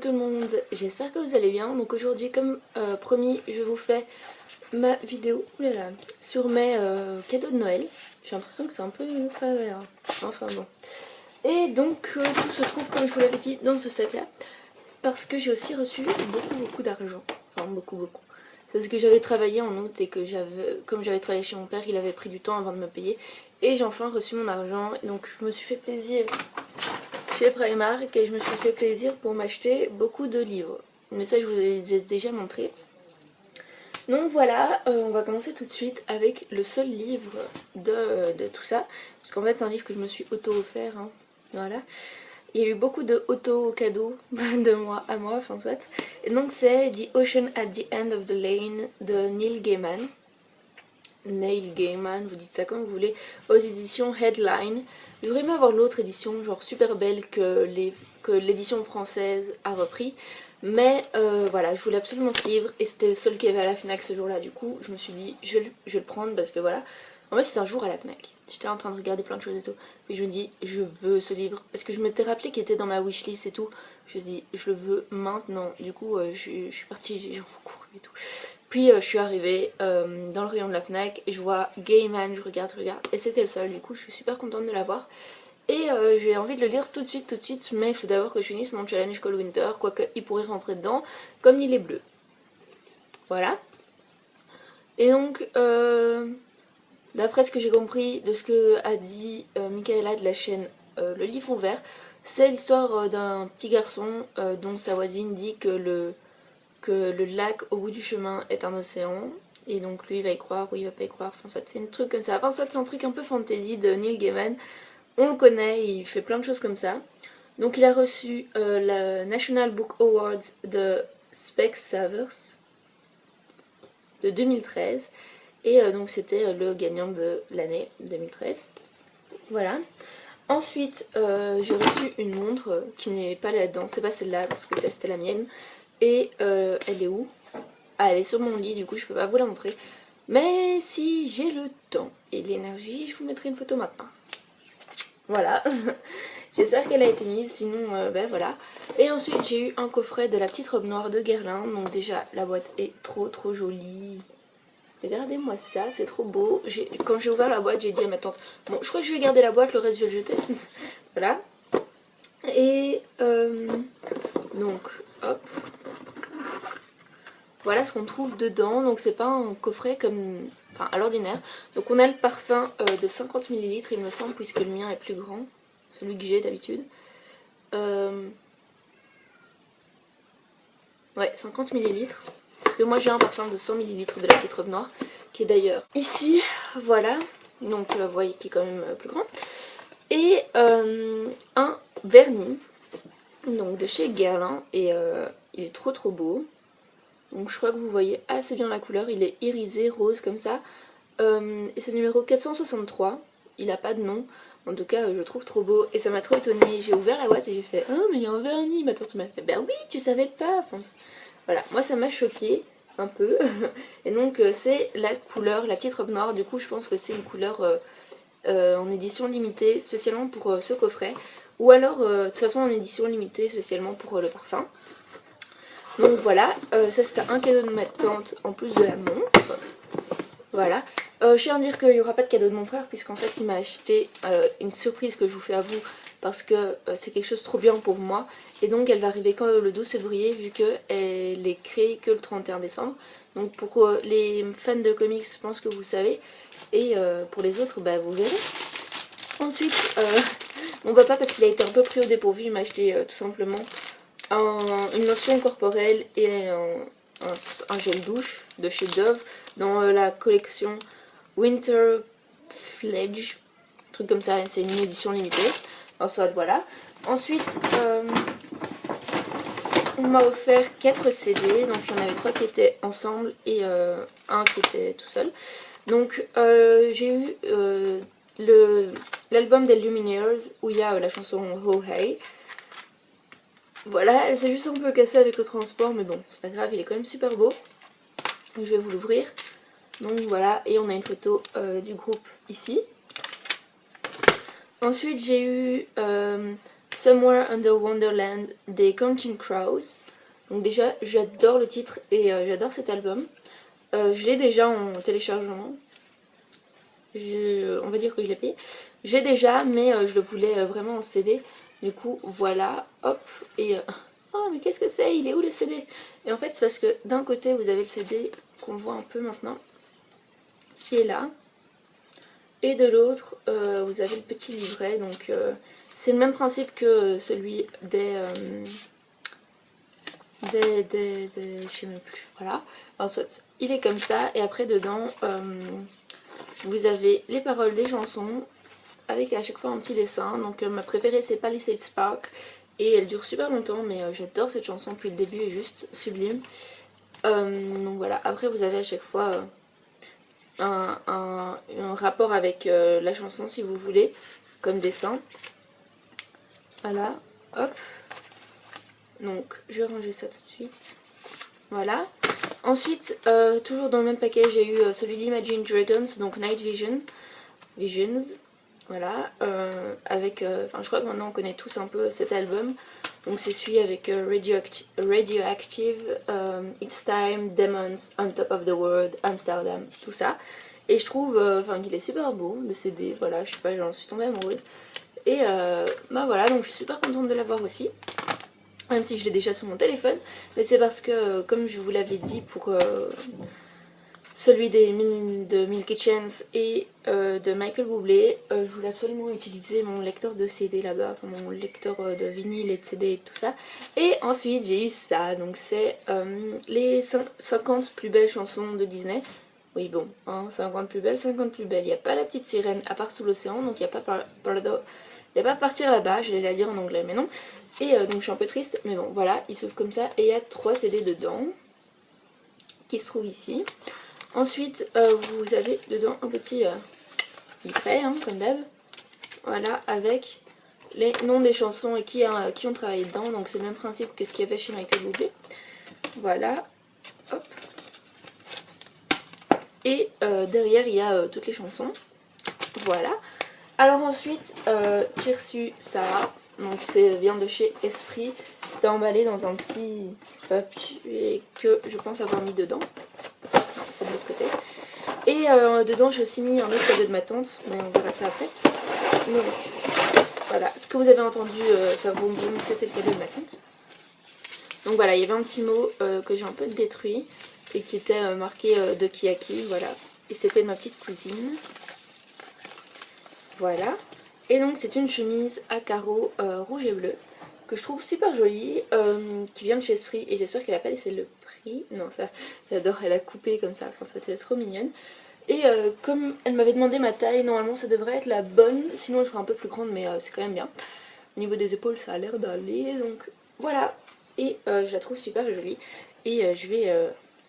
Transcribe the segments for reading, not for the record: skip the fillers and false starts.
Tout le monde, j'espère que vous allez bien. Donc aujourd'hui, comme promis, je vous fais ma vidéo sur mes cadeaux de Noël. J'ai l'impression que c'est un peu de travers, hein. Enfin bon. Et donc tout se trouve, comme je vous l'avais dit, dans ce sac là, parce que j'ai aussi reçu beaucoup d'argent. Enfin beaucoup. C'est parce que j'avais travaillé en août et que comme j'avais travaillé chez mon père, il avait pris du temps avant de me payer. Et j'ai enfin reçu mon argent, donc je me suis fait plaisir chez Primark et je me suis fait plaisir pour m'acheter beaucoup de livres. Mais ça je vous les ai déjà montrés. Donc voilà, on va commencer tout de suite avec le seul livre de tout ça. Parce qu'en fait c'est un livre que je me suis auto-offert, hein. Voilà. Il y a eu beaucoup de auto-cadeaux de moi à moi, enfin soit. Et donc c'est The Ocean at the End of the Lane de Neil Gaiman. Neil Gaiman, vous dites ça comme vous voulez, aux éditions Headline. J'aurais aimé avoir l'autre édition, genre super belle que l'édition française a repris. Mais voilà, je voulais absolument ce livre et c'était le seul qu'il y avait à la FNAC ce jour-là. Du coup, je me suis dit, je vais le prendre parce que voilà. En fait, c'était un jour à la FNAC. J'étais en train de regarder plein de choses et tout. Puis je me dis, je veux ce livre. Parce que je m'étais rappelé qu'il était dans ma wishlist et tout. Je me suis dit, je le veux maintenant. Du coup, je suis partie, j'ai couru et tout. Puis je suis arrivée dans le rayon de la FNAC et je vois Gaiman, je regarde, et c'était le seul, du coup je suis super contente de l'avoir. Et j'ai envie de le lire tout de suite, mais il faut d'abord que je finisse mon challenge Cold Winter, quoique il pourrait rentrer dedans, comme il est bleu. Voilà. Et donc, d'après ce que j'ai compris de ce que a dit Michaela de la chaîne Le Livre Ouvert, c'est l'histoire d'un petit garçon dont sa voisine dit que le lac au bout du chemin est un océan, et donc lui il va y croire ou il va pas y croire, enfin soit c'est un truc comme ça, enfin soit c'est un truc un peu fantasy de Neil Gaiman, on le connaît, il fait plein de choses comme ça. Donc il a reçu la National Book Awards de Specsavers de 2013, et donc c'était le gagnant de l'année 2013. Voilà. Ensuite, j'ai reçu une montre qui n'est pas là-dedans, c'est pas celle-là parce que ça c'était la mienne. Et elle est où? Ah, elle est sur mon lit, du coup je peux pas vous la montrer. Mais si j'ai le temps et l'énergie, je vous mettrai une photo maintenant. Voilà. J'espère qu'elle a été mise, sinon ben voilà. Et ensuite j'ai eu un coffret de la petite robe noire de Guerlain. Donc déjà la boîte est trop jolie. Regardez-moi ça, c'est trop beau. Quand j'ai ouvert la boîte, j'ai dit à ma tante, bon je crois que je vais garder la boîte, le reste je vais le jeter. Voilà. Et donc hop. Voilà ce qu'on trouve dedans, donc c'est pas un coffret comme à l'ordinaire. Donc on a le parfum de 50 ml il me semble, puisque le mien est plus grand, celui que j'ai d'habitude. Ouais, 50 ml, parce que moi j'ai un parfum de 100 ml de la petite robe noire, qui est d'ailleurs ici, voilà, donc vous voyez qui est quand même plus grand. Et un vernis, donc de chez Guerlain, et il est trop beau. Donc je crois que vous voyez assez bien la couleur, il est irisé, rose comme ça. Et c'est le numéro 463, il n'a pas de nom. En tout cas je le trouve trop beau et ça m'a trop étonnée. J'ai ouvert la boîte et j'ai fait « Oh mais il y a un vernis !» Ma tante m'a fait « Ben oui, tu savais pas !» Enfin, voilà, moi ça m'a choquée un peu. Et donc c'est la couleur, la petite robe noire. Du coup je pense que c'est une couleur en édition limitée spécialement pour ce coffret. Ou alors de toute façon en édition limitée spécialement pour le parfum. Donc voilà, ça c'était un cadeau de ma tante en plus de la montre. Voilà. Je tiens à dire qu'il n'y aura pas de cadeau de mon frère, puisqu'en fait il m'a acheté une surprise que je vous fais à vous, parce que c'est quelque chose de trop bien pour moi. Et donc elle va arriver quand le 12 février, vu qu'elle est créée que le 31 décembre. Donc pour les fans de comics, je pense que vous savez. Et pour les autres, bah, vous verrez. Ensuite, mon papa, parce qu'il a été un peu pris au dépourvu, il m'a acheté tout simplement une lotion corporelle et un gel douche de chez Dove dans la collection Winter Pledge, un truc comme ça, c'est une édition limitée. En soit voilà. Ensuite on m'a offert 4 CD, donc il y en avait 3 qui étaient ensemble et un qui était tout seul. Donc j'ai eu l'album des Lumineers où il y a la chanson Oh Hey. Voilà, elle s'est juste un peu cassée avec le transport, mais bon, c'est pas grave, il est quand même super beau. Je vais vous l'ouvrir. Donc voilà, et on a une photo du groupe ici. Ensuite j'ai eu Somewhere Under Wonderland des Counting Crows. Donc déjà j'adore le titre et j'adore cet album. Je l'ai déjà en téléchargement. On va dire que je l'ai payé. J'ai déjà, mais je le voulais vraiment en CD. Du coup voilà, hop, et... oh mais qu'est-ce que c'est? Il est où le CD? Et en fait c'est parce que d'un côté vous avez le CD qu'on voit un peu maintenant, qui est là. Et de l'autre vous avez le petit livret, donc c'est le même principe que celui des je sais même plus, voilà. Ensuite il est comme ça, et après dedans vous avez les paroles des chansons, avec à chaque fois un petit dessin. Donc ma préférée c'est Palisade Spark, et elle dure super longtemps, mais j'adore cette chanson depuis le début, elle est juste sublime. Donc voilà, après vous avez à chaque fois un rapport avec la chanson si vous voulez, comme dessin. Voilà, hop. Donc je vais ranger ça tout de suite. Voilà. Ensuite, toujours dans le même paquet, j'ai eu celui d'Imagine Dragons, donc Night Visions. Voilà, avec, je crois que maintenant on connaît tous un peu cet album. Donc c'est celui avec Radioactive, It's Time, Demons, On Top of the World, Amsterdam, tout ça. Et je trouve qu'il est super beau, le CD, voilà, je sais pas, j'en suis tombée amoureuse. Et bah voilà, donc je suis super contente de l'avoir aussi. Même si je l'ai déjà sur mon téléphone, mais c'est parce que, comme je vous l'avais dit pour celui de Milky Chance et de Michael Bublé, je voulais absolument utiliser mon lecteur de CD là-bas, enfin mon lecteur de vinyle et de CD et tout ça. Et ensuite j'ai eu ça, donc c'est les 50 plus belles chansons de Disney. Oui bon, hein, 50 plus belles, 50 plus belles. Il n'y a pas la petite sirène à part sous l'océan, donc il n'y a pas partir là-bas, je vais la dire en anglais mais non. Et donc je suis un peu triste, mais bon voilà, il s'ouvre comme ça et il y a 3 CD dedans qui se trouvent ici. Ensuite vous avez dedans un petit livret, hein, comme d'hab. Voilà, avec les noms des chansons et qui ont travaillé dedans. Donc c'est le même principe que ce qu'il y avait chez Michael Bublé. Voilà, hop. Et derrière il y a toutes les chansons. Voilà. Alors ensuite j'ai reçu ça. Donc c'est vient de chez Esprit. C'était emballé dans un petit papier que je pense avoir mis dedans. C'est de l'autre côté. Et dedans j'ai aussi mis un autre cadeau de ma tante, mais on verra ça après. Donc voilà, ce que vous avez entendu faire boum boum, c'était le cadeau de ma tante. Donc voilà, il y avait un petit mot que j'ai un peu détruit et qui était marqué de qui à qui, voilà. Et c'était de ma petite cousine. Voilà. Et donc c'est une chemise à carreaux rouge et bleu que je trouve super jolie, qui vient de chez Esprit, et j'espère qu'elle n'a pas laissé le prix. Non, ça, j'adore, elle a coupé comme ça, enfin c'était trop mignonne. Et comme elle m'avait demandé ma taille, normalement ça devrait être la bonne, sinon elle sera un peu plus grande, mais c'est quand même bien. Au niveau des épaules ça a l'air d'aller, donc voilà. Et je la trouve super jolie, et je vais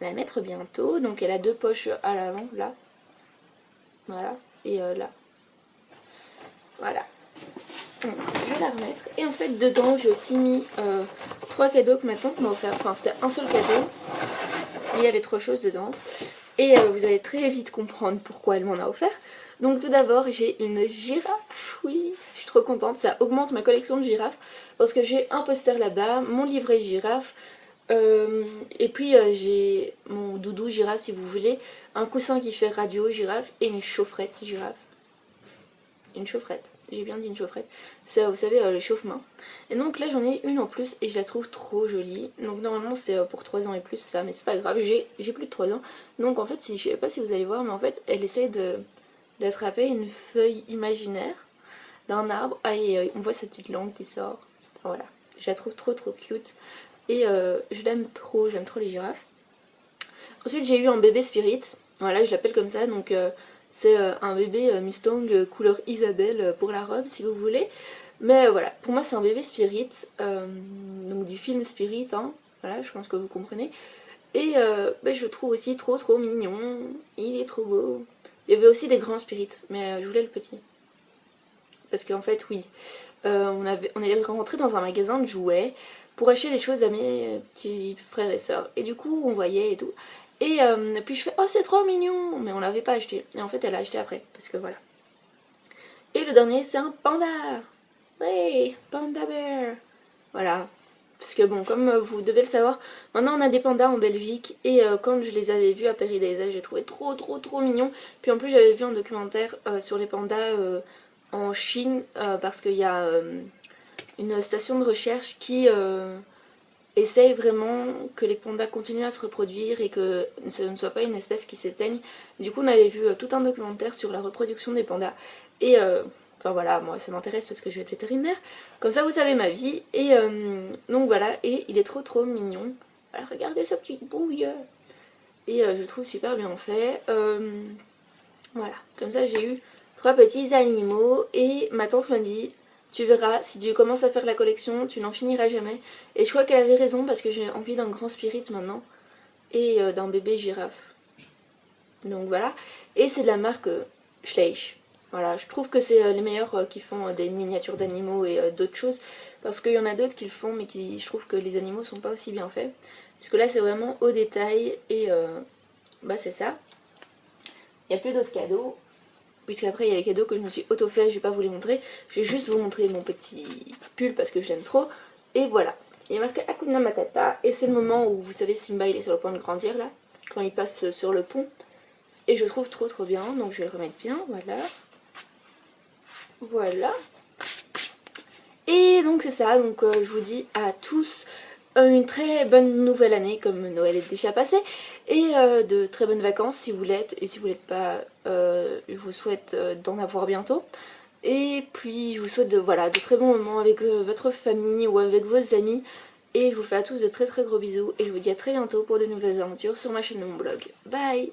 la mettre bientôt. Donc elle a 2 poches à l'avant, là, voilà, et là. Voilà. Donc, je vais la remettre. Et en fait, dedans, j'ai aussi mis 3 cadeaux que ma tante m'a offert. Enfin, c'était un seul cadeau. Mais il y avait 3 choses dedans. Et vous allez très vite comprendre pourquoi elle m'en a offert. Donc, tout d'abord, j'ai une girafe. Oui, je suis trop contente. Ça augmente ma collection de girafes. Parce que j'ai un poster là-bas, mon livret girafe. Et puis, j'ai mon doudou girafe, si vous voulez. Un coussin qui fait radio girafe. Et une chaufferette girafe. Une chaufferette, j'ai bien dit une chaufferette, c'est vous savez les chauffe-mains. Et donc là j'en ai une en plus et je la trouve trop jolie. Donc normalement c'est pour 3 ans et plus ça, mais c'est pas grave, j'ai plus de 3 ans. Donc en fait, je sais pas si vous allez voir, mais en fait elle essaie d'attraper une feuille imaginaire d'un arbre. Ah, et on voit sa petite langue qui sort. Enfin, voilà, je la trouve trop cute. Et je l'aime trop, j'aime trop les girafes. Ensuite j'ai eu un bébé Spirit, voilà je l'appelle comme ça, donc... c'est un bébé Mustang couleur Isabelle pour la robe si vous voulez. Mais voilà, pour moi c'est un bébé Spirit, donc du film Spirit, hein. Voilà, je pense que vous comprenez. Et je le trouve aussi trop mignon, il est trop beau. Il y avait aussi des grands Spirit, mais je voulais le petit. Parce qu'en fait oui, on est rentré dans un magasin de jouets pour acheter des choses à mes petits frères et sœurs. Et du coup on voyait et tout. Et puis je fais oh c'est trop mignon, mais on l'avait pas acheté. Et en fait elle a acheté après, parce que voilà. Et le dernier c'est un panda. Ouais, Panda Bear. Voilà. Parce que bon, comme vous devez le savoir, maintenant on a des pandas en Belgique. Et quand je les avais vus à Paradise, j'ai trouvé trop mignons. Puis en plus j'avais vu un documentaire sur les pandas en Chine. Parce qu'il y a une station de recherche qui essaye vraiment que les pandas continuent à se reproduire et que ce ne soit pas une espèce qui s'éteigne. Du coup on avait vu tout un documentaire sur la reproduction des pandas. Et enfin voilà, moi ça m'intéresse parce que je vais être vétérinaire. Comme ça vous savez ma vie. Et donc voilà, et il est trop mignon. Voilà, regardez sa petite bouille. Et je le trouve super bien fait. Voilà, comme ça j'ai eu 3 petits animaux. Et ma tante m'a dit, tu verras, si tu commences à faire la collection, tu n'en finiras jamais. Et je crois qu'elle avait raison parce que j'ai envie d'un grand spirit maintenant. Et d'un bébé girafe. Donc voilà. Et c'est de la marque Schleich. Voilà, je trouve que c'est les meilleurs qui font des miniatures d'animaux et d'autres choses. Parce qu'il y en a d'autres qui le font, mais qui je trouve que les animaux sont pas aussi bien faits. Puisque là c'est vraiment au détail et bah c'est ça. Il n'y a plus d'autres cadeaux. Puisqu'après il y a les cadeaux que je me suis auto-fait, je vais pas vous les montrer. Je vais juste vous montrer mon petit pull parce que je l'aime trop. Et voilà. Il y a marqué Hakuna Matata. Et c'est le moment où vous savez Simba il est sur le point de grandir là. Quand il passe sur le pont. Et je trouve trop bien. Donc je vais le remettre bien. Voilà. Voilà. Et donc c'est ça, donc je vous dis à tous une très bonne nouvelle année comme Noël est déjà passé. Et de très bonnes vacances si vous l'êtes. Et si vous l'êtes pas, je vous souhaite d'en avoir bientôt. Et puis je vous souhaite voilà, de très bons moments avec votre famille ou avec vos amis. Et je vous fais à tous de très gros bisous. Et je vous dis à très bientôt pour de nouvelles aventures sur ma chaîne et mon blog. Bye!